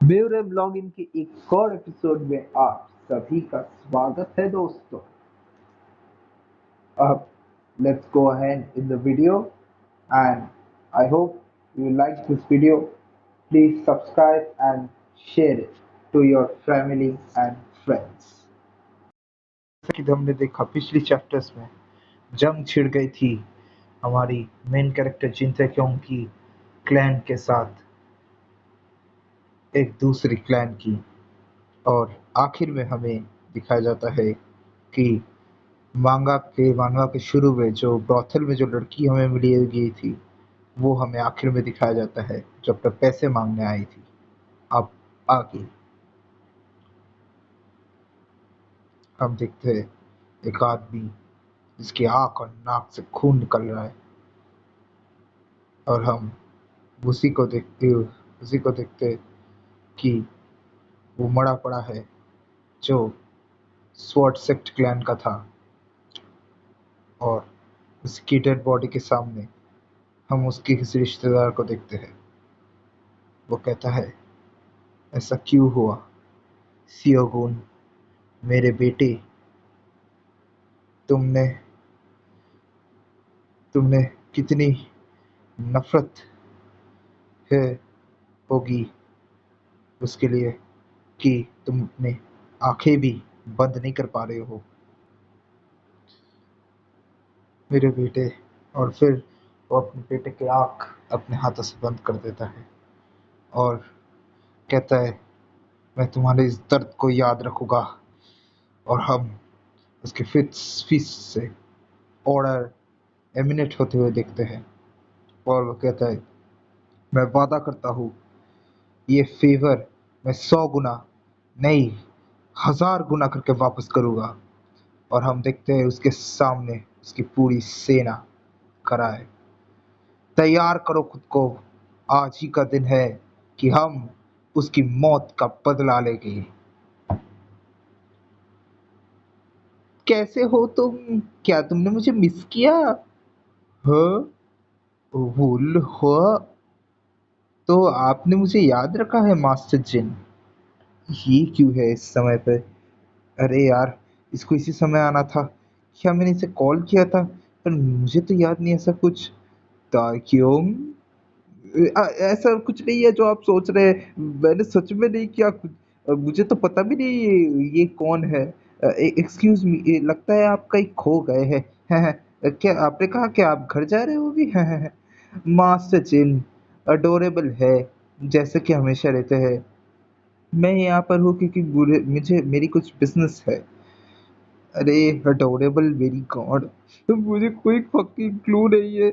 ब्यूरे blogging के एक और एपिसोड में आप सभी का स्वागत है दोस्तों। अब let's go ahead in the video and I hope you like this video. Please subscribe and share it to your family and friends. जैसा कि हमने देखा पिछली चैप्टर्स में जंग छिड़ गई थी हमारी मेन कैरेक्टर जिन ताक्योंग की क्लैन के साथ एक दूसरी क्लैन की, और आखिर में हमें दिखाया जाता है कि मांगा के शुरू में जो ब्रॉथल में जो लड़की हमें मिली गई थी वो हमें आखिर में दिखाया जाता है जब तक पैसे मांगने आई थी। अब आगे हम देखते हैं एक आदमी जिसकी आंख और नाक से खून निकल रहा है, और हम उसी को देखते कि वो मरा पड़ा है जो स्वॉर्ड सेक्ट क्लैन का था, और उसकी डेड बॉडी के सामने हम उसके किसी रिश्तेदार को देखते हैं। वो कहता है, ऐसा क्यों हुआ सियोगुन, मेरे बेटे, तुमने तुमने कितनी नफरत है होगी उसके लिए कि तुम अपने आंखें भी बंद नहीं कर पा रहे हो मेरे बेटे। और फिर वो अपने बेटे की आंख अपने हाथों से बंद कर देता है और कहता है, मैं तुम्हारे इस दर्द को याद रखूंगा। और हम उसके फीस से ऑर्डर एमिनेट होते हुए देखते हैं, और वो कहता है, मैं वादा करता हूँ ये फेवर मैं 100 गुना नहीं 1000 गुना करके वापस करूंगा। और हम देखते हैं उसके सामने उसकी पूरी सेना खड़ा है। तैयार करो खुद को, आज ही का दिन है कि हम उसकी मौत का बदला लेंगे। कैसे हो तुम? क्या तुमने मुझे मिस किया? हाँ, भूल हो तो आपने मुझे याद रखा है मास्टर जिन। ये क्यों है इस समय पे? अरे यार, इसको इसी समय आना था। क्या मैंने इसे कॉल किया था? पर मुझे तो याद नहीं ऐसा कुछ। ताक्योंग, ऐसा कुछ नहीं है जो आप सोच रहे हैं। मैंने सच में नहीं किया कुछ। मुझे तो पता भी नहीं ये कौन है। एक्सक्यूज मी, लगता है आप कहीं खो गए हैं। क्या आपने कहा कि आप घर जा रहे हो अभी? मास्टर जिन अडोरेबल है, जैसे कि हमेशा रहते हैं। मैं यहाँ पर हूँ क्योंकि मुझे मेरी कुछ बिजनेस है। अरे अडोरेबल, वेरी गॉड, मुझे कोई फकिंग क्लू नहीं है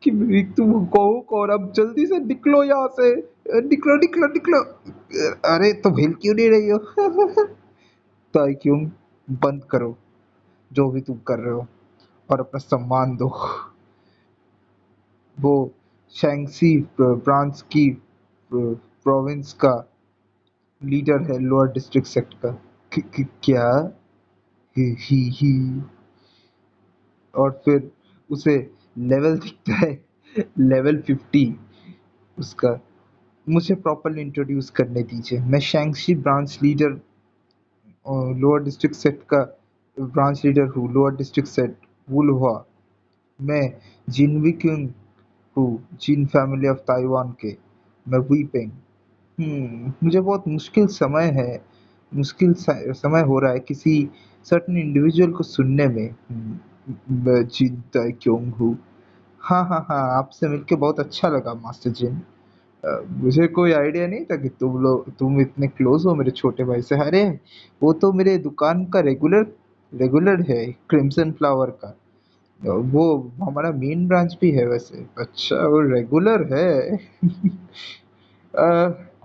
कि तुम कहो कौन। अब जल्दी से निकलो यहाँ से। निकलो निकलो निकलो। अरे तो हिल क्यों नहीं रही हो? तो क्यों, बंद करो जो भी तुम कर रहे हो और अपना सम्मान दो। वो शैंक्सी ब्रांच की प्रोविंस का लीडर है, लोअर डिस्ट्रिक्ट सेक्ट का। क्या? ही। और फिर उसे लेवल दिखता है, लेवल 50 उसका। मुझे प्रॉपरली इंट्रोड्यूस करने दीजिए। मैं Shaanxi branch leader, lower district set का ब्रांच लीडर हूँ। लोअर डिस्ट्रिक्ट सेट वुल हुआ। मैं जिन क्यूंग हूँ, जिन फैमिली ऑफ ताइवान के। मैं वीपेंग। मुझे बहुत मुश्किल समय है, समय हो रहा है किसी सर्टेन इंडिविजुअल को सुनने में। मैं जिन ताक्योंग हूँ। हाँ हाँ हाँ, आपसे मिलके बहुत अच्छा लगा मास्टर जिन। मुझे कोई आइडिया नहीं था कि तुम इतने क्लोज हो मेरे छोटे भाई से। अरे वो तो मेरे दुकान का रेगुलर रेगुलर है, क्रिम्सन फ्लावर का। वो हमारा मेन ब्रांच भी है वैसे। अच्छा, वो रेगुलर है।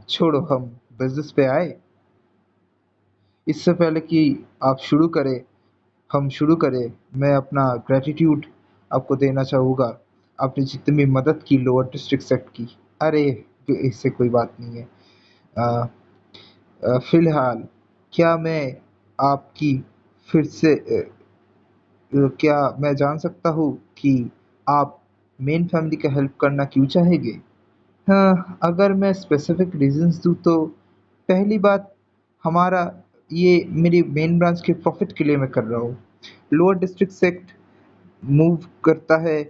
छोड़ो, हम बिजनेस पे आए। इससे पहले कि हम शुरू करें, मैं अपना ग्रेटिट्यूड आपको देना चाहूँगा। आपने जितनी भी मदद की लोअर डिस्ट्रिक्ट सेक्ट की। अरे इससे कोई बात नहीं है। अ, फिलहाल क्या मैं आपकी फिर से क्या मैं जान सकता हूँ कि आप मेन फैमिली का हेल्प करना क्यों चाहेंगे? हाँ, अगर मैं स्पेसिफिक रीजंस दूँ तो पहली बात, हमारा ये मेरी मेन ब्रांच के प्रॉफिट के लिए मैं कर रहा हूँ। लोअर डिस्ट्रिक्ट सेक्ट मूव करता है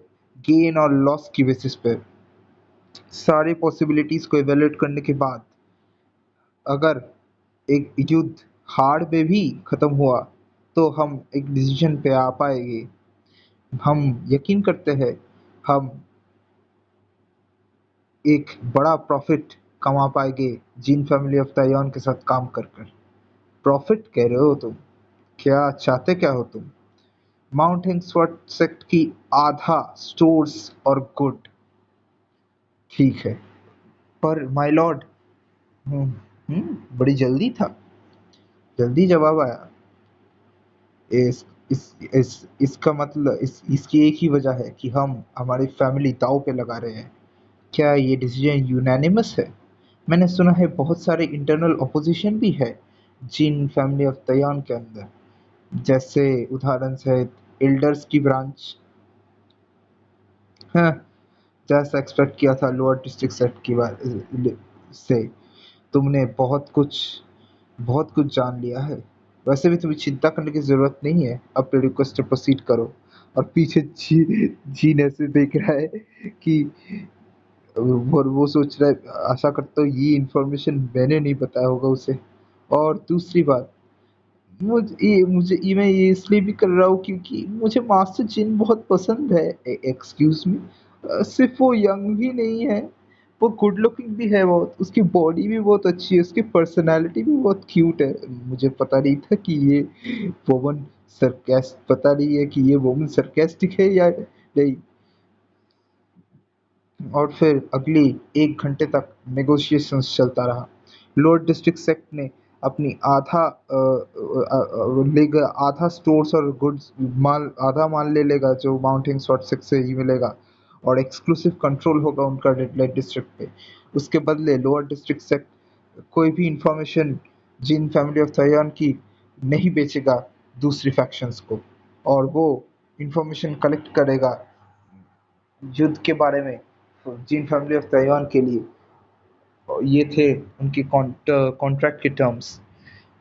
गेन और लॉस की बेसिस पे। सारे पॉसिबिलिटीज को इवेल्युएट करने के बाद अगर एक युद्ध हार में भी खत्म हुआ तो हम एक डिसीजन पे आ पाएंगे। हम यकीन करते हैं हम एक बड़ा प्रॉफिट कमा पाएंगे जीन फैमिली ऑफ ताइवान के साथ काम कर कर। प्रॉफिट कह रहे हो तुम? क्या चाहते क्या हो तुम? माउंट हेंग्सवर्थ सेक्ट की आधा स्टोर्स और गुड। ठीक है, पर माय लॉर्ड। बड़ी जल्दी था, जल्दी जवाब आया। इसका मतलब इसकी एक ही वजह है कि हम हमारी फैमिली दांव पे लगा रहे हैं। क्या ये डिसीजन यूनानिमस है? मैंने सुना है बहुत सारे इंटरनल ऑपोजिशन भी है जिन फैमिली ऑफ तयान के अंदर, जैसे उदाहरण से एल्डर्स की ब्रांच। हाँ, जैसा एक्सपेक्ट किया था लोअर डिस्ट्रिक्ट सेट की बात से। तुमने बहुत कुछ जान लिया है। वैसे भी तुम्हें चिंता करने की जरूरत नहीं है, अपने रिक्वेस्ट पर प्रोसीड करो। और पीछे जीन ऐसे देख रहा है कि वो सोच रहा है, आशा करता हूँ ये इन्फॉर्मेशन मैंने नहीं बताया होगा उसे। और दूसरी बात, मैं ये इसलिए भी कर रहा हूँ क्योंकि मुझे मास्टर जिन बहुत पसंद है। एक्सक्यूज मी, सिर्फ वो यंग ही नहीं है, वो गुड लुकिंग भी है बहुत, उसकी बॉडी भी बहुत अच्छी है, उसकी पर्सनालिटी भी बहुत क्यूट है। मुझे पता नहीं था कि ये वोमन पता नहीं है कि ये वोमन सरकास्टिक है या नहीं। और फिर अगली 1 घंटे तक नेगोशिएशंस चलता रहा। लोअर डिस्ट्रिक्ट सेक्ट ने अपनी लेगा आधा स्टोर्स और गुड्स माल, आधा माल ले लेगा जो माउंटेन शॉर्ट सेक्ट से ही मिलेगा, और एक्सक्लूसिव कंट्रोल होगा उनका रेड लाइट डिस्ट्रिक्ट पे। उसके बदले लोअर डिस्ट्रिक्ट सेक्ट कोई भी इंफॉर्मेशन जिन फैमिली ऑफ ताइवान की नहीं बेचेगा दूसरी फैक्शंस को, और वो इंफॉर्मेशन कलेक्ट करेगा युद्ध के बारे में जिन फैमिली ऑफ ताइवान के लिए। ये थे उनके कॉन्ट्रैक्ट के टर्म्स।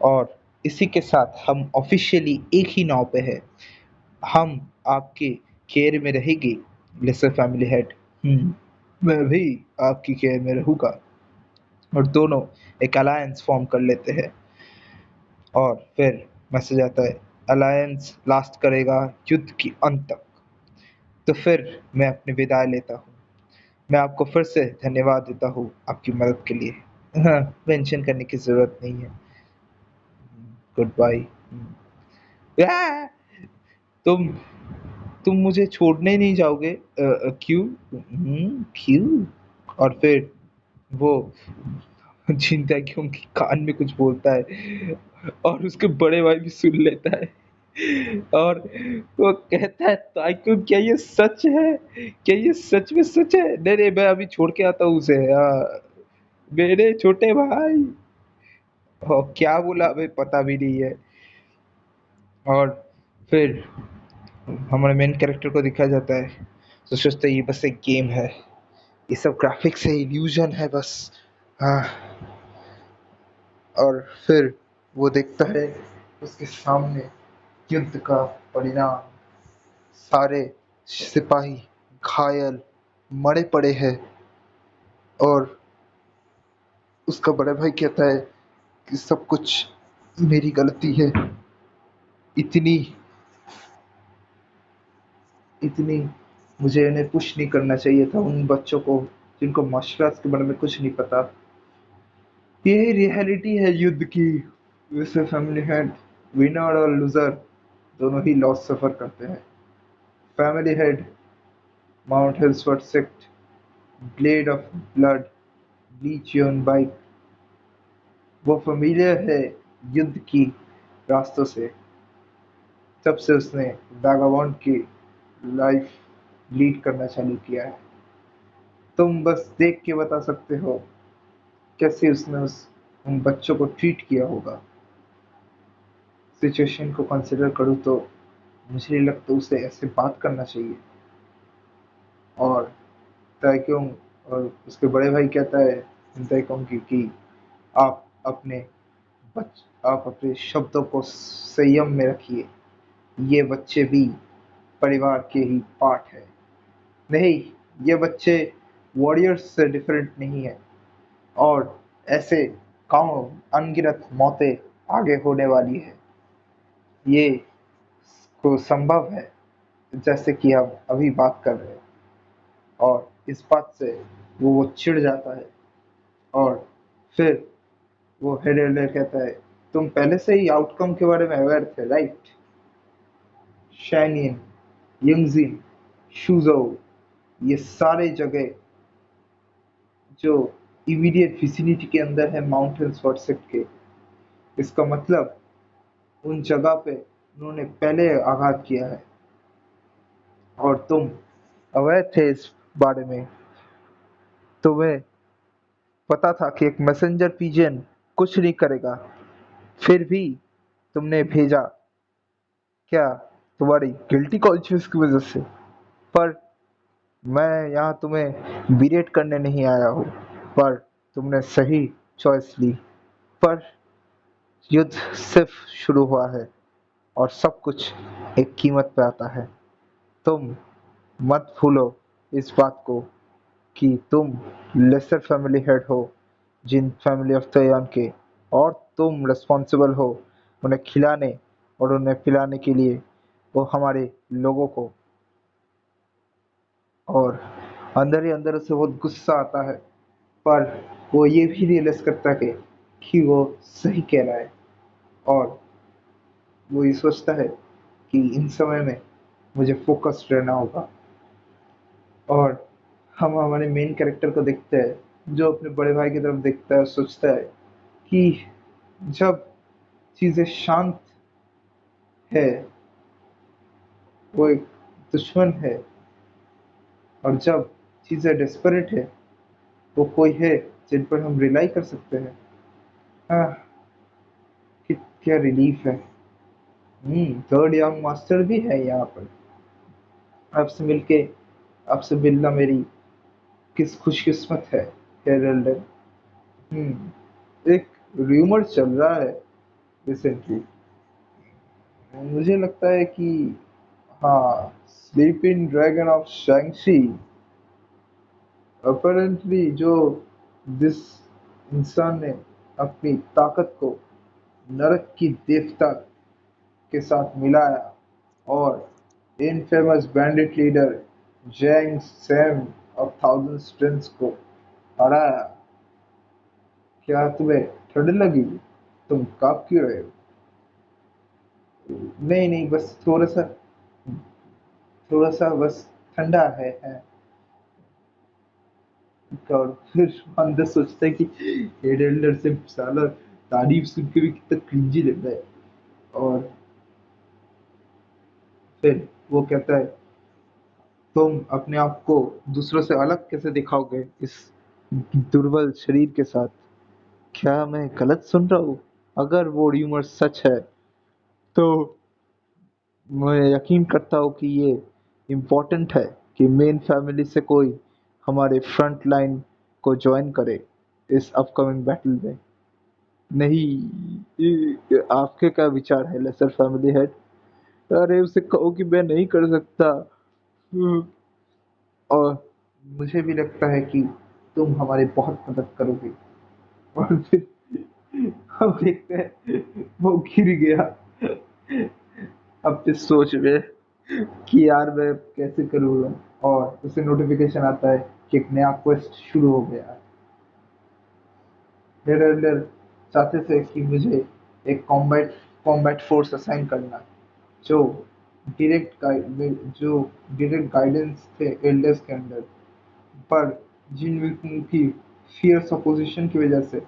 और इसी के साथ हम ऑफिशियली एक ही नाव पे है। हम आपके केयर में रहेगी लेसर फैमिली हेड। मैं भी आपकी केयर में रहूंगा। और दोनों एक अलायंस फॉर्म कर लेते हैं। और फिर मैसेज आता है, अलायंस लास्ट करेगा युद्ध की अंत तक। तो फिर मैं अपनी विदाई लेता हूँ। मैं आपको फिर से धन्यवाद देता हूँ आपकी मदद के लिए। हाँ, मेंशन करने की ज़रूरत नहीं है। Goodbye. तुम तुम मुझे छोड़ने नहीं जाओगे? क्यों? क्यों? और फिर वो चिंता क्यों की कान में कुछ बोलता है और उसके बड़े भाई भी सुन लेता है। और वो कहता है, ताइकुन क्या ये सच है? क्या ये सच में सच है? नहीं नहीं, मैं अभी छोड़ के आता हूँ उसे। मेरे छोटे भाई। और क्या बोला हमें पता भी नहीं है। और फिर हमारे मेन कैरेक्टर को दिखाया जाता है तो सोचते हैं ये बस एक गेम है, ये सब ग्राफिक्स है, इल्यूजन है बस। हाँ। और फिर वो देखता है उसके सामने युद्ध का परिणाम, सारे सिपाही घायल मरे पड़े हैं। और उसका बड़ा भाई कहता है कि सब कुछ मेरी गलती है। इतनी इतनी मुझे इन्हें पुश नहीं करना चाहिए था उन बच्चों को जिनको मार्शल आर्ट्स के बारे में कुछ नहीं पता। यही रियलिटी है युद्ध की। वैसे फैमिली हेड विनर और लूजर दोनों ही लॉस सफर करते हैं। Family head mount Hillsworth sect, blade of blood, लीचियन बाइक, वो फेमिलियर है युद्ध की रास्तों से। तब से उसने वैगाबॉन्ड की लाइफ लीड करना चालू किया है। तुम बस देख के बता सकते हो कैसे उसने उन बच्चों को ट्रीट किया होगा। सिचुएशन को कंसिडर करूँ तो मुझे नहीं लगता उसे ऐसे बात करना चाहिए। और ताइक्योंग और उसके बड़े भाई कहता है ताइक्योंग की कि आप अपने आप अपने शब्दों को संयम में रखिए। ये बच्चे भी परिवार के ही पार्ट है। नहीं, ये बच्चे वॉरियर्स से डिफरेंट नहीं है, और ऐसे अनगिनत मौतें आगे होने वाली है। ये को संभव है जैसे कि हम अभी बात कर रहे हैं। और इस बात से वो चिढ़ जाता है, और फिर वो हेड एल्डर कहता है, तुम पहले से ही आउटकम के बारे में अवेयर थे, राइट? शैनियन, यंगजिन, शुजो, ये सारे जगह जो इमीडिएट विसिनिटी के अंदर है माउंटेन्स व्हाट्सएप के, इसका मतलब उन जगह पे उन्होंने पहले आघात किया है, और तुम अवैध थे इस बारे में। तुम्हें पता था कि एक मैसेंजर पिजन कुछ नहीं करेगा, फिर भी तुमने भेजा। क्या? तुम्हारी गिल्टी कॉन्शियस की वजह से? पर मैं यहाँ तुम्हें बिरेट करने नहीं आया हूँ, पर तुमने सही चॉइस ली। पर युद्ध सिर्फ शुरू हुआ है, और सब कुछ एक कीमत पे आता है। तुम मत भूलो इस बात को कि तुम लेसर फैमिली हेड हो जिन फैमिली ऑफ तयान के, और तुम रिस्पॉन्सिबल हो उन्हें खिलाने और उन्हें पिलाने के लिए, वो हमारे लोगों को। और अंदर ही अंदर उसे बहुत गुस्सा आता है, पर वो ये भी रियलाइज करता है कि वो सही कह रहा है, और वो ये सोचता है कि इन समय में मुझे फोकस्ड रहना होगा। और हम हमारे मेन कैरेक्टर को देखते हैं जो अपने बड़े भाई की तरफ देखता है और सोचता है कि जब चीजें शांत है, वो एक दुश्मन है, और जब चीजें डेस्परेट है, वो कोई है जिन पर हम रिलाई कर सकते हैं। हाँ, कि क्या रिलीफ है। थर्ड यंग मास्टर भी है यहाँ पर। आपसे मिलके आपसे मिलना मेरी किस खुशकिस्मत है, हेरल्डन। एक रूमर चल रहा है रिसेंटली, मुझे लगता है कि हाँ, स्लीपिंग ड्रैगन ऑफ शैंगशी, अपरेंटली जो जिस इंसान ने अपनी ताकत को नरक की देवता के साथ मिलाया और इनफेमस बैंडिट लीडर जैंग सैम ऑफ थाउजेंड स्ट्रेंथ्स को हराया। क्या तुम्हें ठंड लगी? तुम कांप क्यों रहे हो? नहीं नहीं, बस थोड़ा सा बस ठंडा है। और फिर अंदर सोचता है कि एडेल्डर से साला तारीफ सुन के भी कितना क्रिंजी लगता है। और फिर वो कहता है, तुम अपने आप को दूसरों से अलग कैसे दिखाओगे इस दुर्बल शरीर के साथ? क्या मैं गलत सुन रहा हूँ? अगर वो र्यूमर सच है तो मैं यकीन करता हूँ कि ये इम्पोर्टेंट है कि मेन फैमिली से कोई हमारे फ्रंट लाइन को ज्वाइन करे इस अपकमिंग बैटल में। नहीं, आपके क्या विचार है लेसर फैमिली हेड? अरे उसे कहो कि मैं नहीं कर सकता। हम्म, और मुझे भी लगता है कि तुम हमारी बहुत मदद करोगे। और फिर हम देखते हैं वो गिर गया अपनी सोच में कि यार मैं कैसे करूँगा, और उसे नोटिफिकेशन आता है कि एक नया क्वेस्ट शुरू हो गया है। मेरे अंदर चाहते थे कि मुझे एक कॉम्बैट फोर्स असाइन करना, जो जो डायरेक्ट गाइडेंस थे एल्डर्स के अंदर। पर जिन व्यक्तियों की फियर्स अपोजिशन की वजह से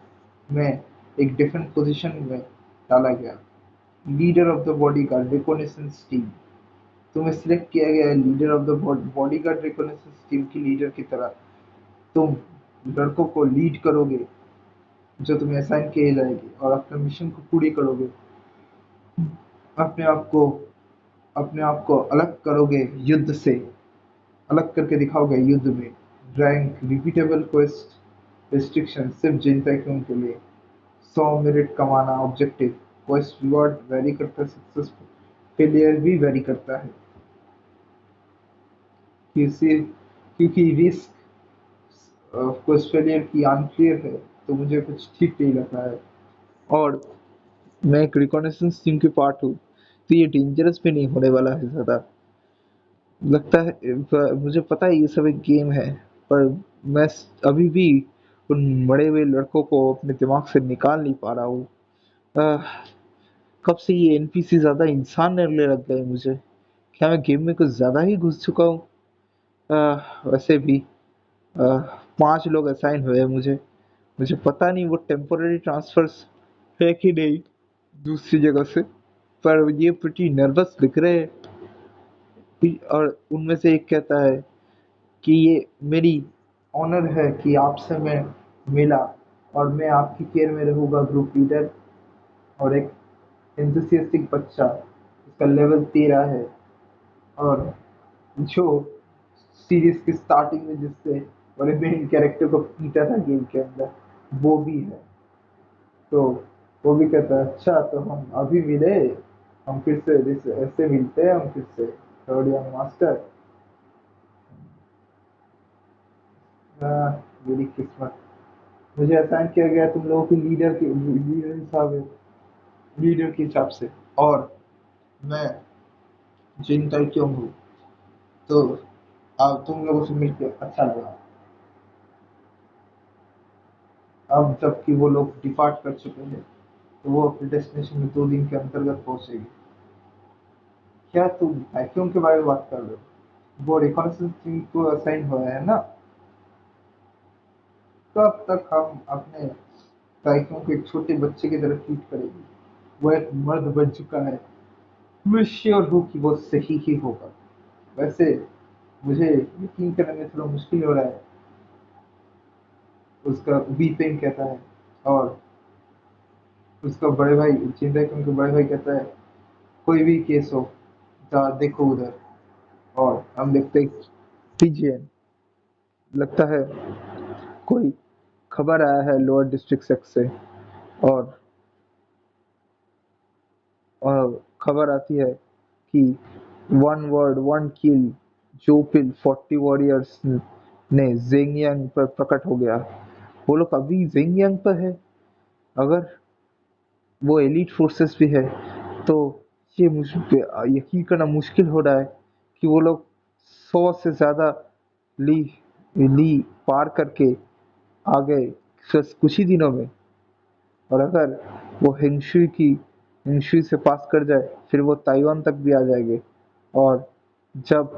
मैं एक डिफरेंट पोजीशन में डाला गया। Leader of the bodyguard reconnaissance team, तुम्हें सिलेक्ट किया गया है leader of the bodyguard reconnaissance team की लीडर की तरह। तुम लड़कों को लीड करोगे जो तुम्हें असाइन किए जाएगी, और अपने मिशन को पूरी करोगे। अपने आप को अपने आप को अलग करोगे युद्ध से, अलग करके दिखाओगे युद्ध में। रैंक रिपीटेबल क्वेस्ट रिस्ट्रिक्शन सिर्फ जिन तक के लिए, 100 मेरिट कमाना ऑब्जेक्टिव, क्वेस्ट रिवॉर्ड वेरी करता है, सक्सेस फेलियर भी वेरी करता है। किसी क्योंकि रिस्क क्वेस्ट फेलियर की अनक्लियर है, तो मुझे कुछ ठीक नहीं लग रहा है। और मैं एक रिकॉग्निशंस टीम के पार्ट हूँ, तो ये डेंजरस भी नहीं होने वाला है ज़्यादा। लगता है मुझे पता है ये सब एक गेम है, पर मैं अभी भी उन मरे हुए लड़कों को अपने दिमाग से निकाल नहीं पा रहा हूँ। आह, कब से ये एनपीसी ज़्यादा इंसान लगने लग गए मुझे। क्या मैं गेम में कुछ ज़्यादा ही घुस चुका हूँ? वैसे भी 5 लोग असाइन हुए हैं मुझे। मुझे पता नहीं वो टेम्पोररी ट्रांसफर्स है कि नहीं दूसरी जगह से, पर ये प्रिटी नर्वस दिख रहे हैं। और उनमें से एक कहता है कि ये मेरी ऑनर है कि आपसे मैं मिला, और मैं आपकी केयर में रहूँगा ग्रुप लीडर। और एक एंथुसियास्टिक बच्चा, इसका लेवल 13 है, और जो सीरीज की स्टार्टिंग में जिससे और मेन कैरेक्टर को पीटा था गेम के अंदर, वो भी है। तो वो भी कहता है अच्छा तो हम अभी मिले, हम फिर से ऐसे मिलते हैं हम फिर से थर्ड यंग मास्टर। मेरी किस्मत, मुझे असाइन किया गया तुम लोगों की लीडर के हिसाब से। और मैं जिन क्यों हूँ, तो अब तुम लोगों से मिलकर अच्छा लगा। अब जबकि वो लोग डिपार्ट कर चुके हैं, तो वो अपने डेस्टिनेशन में 2 दिन के अंतर्गत पहुंचेगी। क्या तुम वैक्यूम के बारे में बात कर रहे हो? वो रिकॉन्नाइसेंस टीम को असाइन हुआ है ना? कब तक हम अपने वैक्यूम को एक छोटे बच्चे की तरह ट्रीट करेंगे? वो एक मर्द बन चुका है। मैं श्योर हूँ कि वो सही ही होगा। वैसे मुझे यकीन करने में थोड़ा मुश्किल हो रहा है, उसका वीपिंग कहता है। और उसका बड़े भाई जिंदा के उनके बड़े भाई कहता है कोई भी केस हो, जा देखो उधर। और हम देखते पीजीएन, लगता है कोई खबर आया है लोअर डिस्ट्रिक्ट सेक्ट से। और खबर आती है कि वन वर्ड वन किल जोपिल 40 वॉरियर्स ने जेंगयांग पर प्रकट हो गया। वो लोग अभी जेंगयांग पर है। अगर वो एलीट फोर्सेस भी है, तो ये यकीन करना मुश्किल हो रहा है कि वो लोग 100 से ज़्यादा ली ली पार करके आ गए सिर्फ कुछ ही दिनों में। और अगर वो हिंशुई से पास कर जाए, फिर वो ताइवान तक भी आ जाएंगे। और जब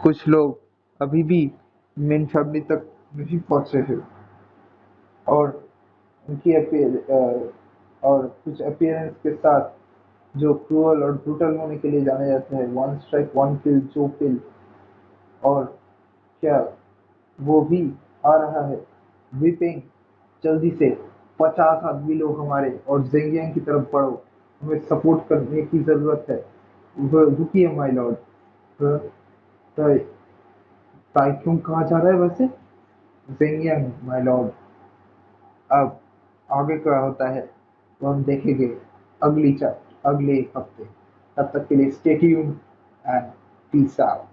कुछ लोग अभी भी मेन फैमिली तक नहीं पहुंचे हैं, और उनकी और कुछ अपीयरेंस के साथ जो क्रूअल और ब्रूटल होने के लिए जाने जाते हैं, वन स्ट्राइक वन किल जो किल। और क्या वो भी आ रहा है वीपिंग? जल्दी से 50 आदमी लोग हमारे और जेंगियांग की तरफ बढ़ो, हमें सपोर्ट करने की जरूरत है। रुकिए माय लॉर्ड। तो टाइक्यून कहाँ जा रहा है वैसे? जेंगियांग माय लॉर्ड। अब आगे क्या होता है तो हम देखेंगे अगले हफ्ते। तब तक के लिए stay tuned and peace out.